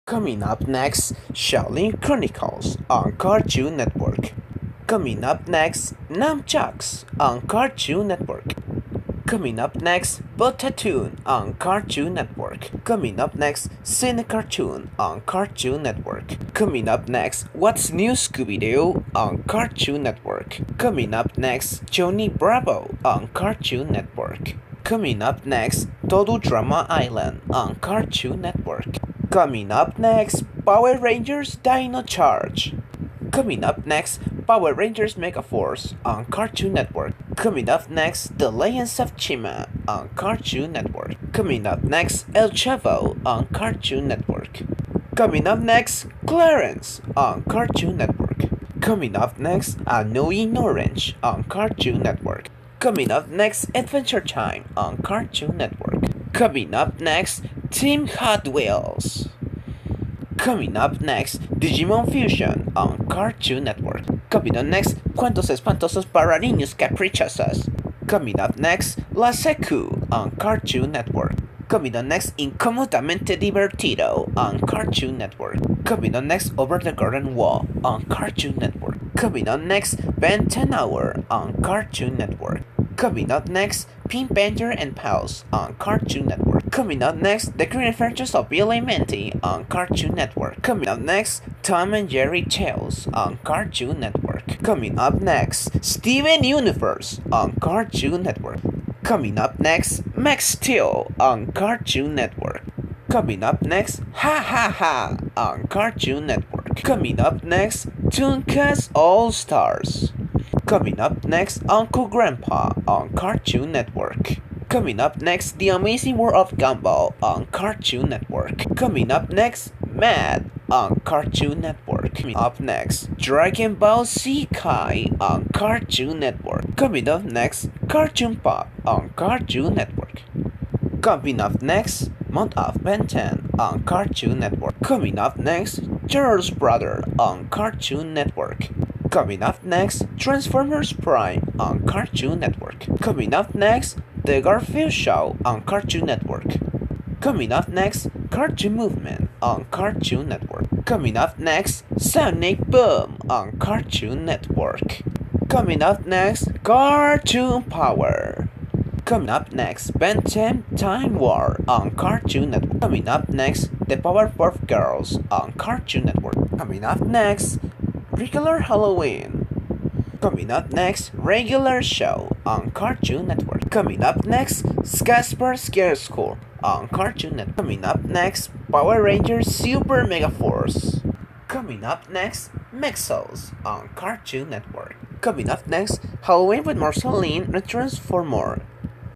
Coming up next, Shaolin Chronicles on Cartoon Network. Coming up next, Nunchucks on Cartoon Network. Coming up next, Botatoon on Cartoon Network. Coming up next, Cine Cartoon on Cartoon Network. Coming up next, What's New Scooby-Doo on Cartoon Network. Coming up next, Johnny Bravo on Cartoon Network. Coming up next, Todo Drama Island on Cartoon Network. Coming up next, Power Rangers Dino Charge. Coming up next, Power Rangers Mega Force on Cartoon Network. Coming up next, The Legends of Chima on Cartoon Network. Coming up next, El Chavo on Cartoon Network. Coming up next, Clarence on Cartoon Network. Coming up next, Annoying Orange on Cartoon Network. Coming up next, Adventure Time on Cartoon Network. Coming up next, Team Hot Wheels. Coming up next, Digimon Fusion on Cartoon Network. Coming up next, Cuentos Espantosos para Niños Caprichosos. Coming up next, La Secu on Cartoon Network. Coming up next, Incómodamente Divertido on Cartoon Network. Coming up next, Over the Garden Wall on Cartoon Network. Coming up next, Ben 10 Hour on Cartoon Network. Coming up next, Pink Panther and Pals on Cartoon Network. Coming up next, The Green Adventures of Billy Mandy on Cartoon Network. Coming up next, Tom and Jerry Tales on Cartoon Network. Coming up next, Steven Universe on Cartoon Network. Coming up next, Max Steel on Cartoon Network. Coming up next, Ha Ha Ha on Cartoon Network. Coming up next, Tooncast All Stars. Coming up next, Uncle Grandpa on Cartoon Network. Coming up next, The Amazing World of Gumball on Cartoon Network. Coming up next, Mad on Cartoon Network. Coming up next, Dragon Ball Z Kai on Cartoon Network. Coming up next, Cartoon Pop on Cartoon Network. Coming up next, Month of Ben 10 on Cartoon Network. Coming up next, Charles Brother on Cartoon Network. Coming up next, Transformers Prime on Cartoon Network. Coming up next, The Garfield Show on Cartoon Network. Coming up next, Cartoon Movement on Cartoon Network. Coming up next, Sonic Boom on Cartoon Network. Coming up next, Cartoon Power. Coming up next, Ben 10 Time War on Cartoon Network. Coming up next, The Powerpuff Girls on Cartoon Network. Coming up next, Regular Halloween. Coming up next, Regular Show on Cartoon Network. Coming up next, Casper Scare School on Cartoon Network. Coming up next, Power Rangers Super Mega Force. Coming up next, Mexels on Cartoon Network. Coming up next, Halloween with Marceline returns for more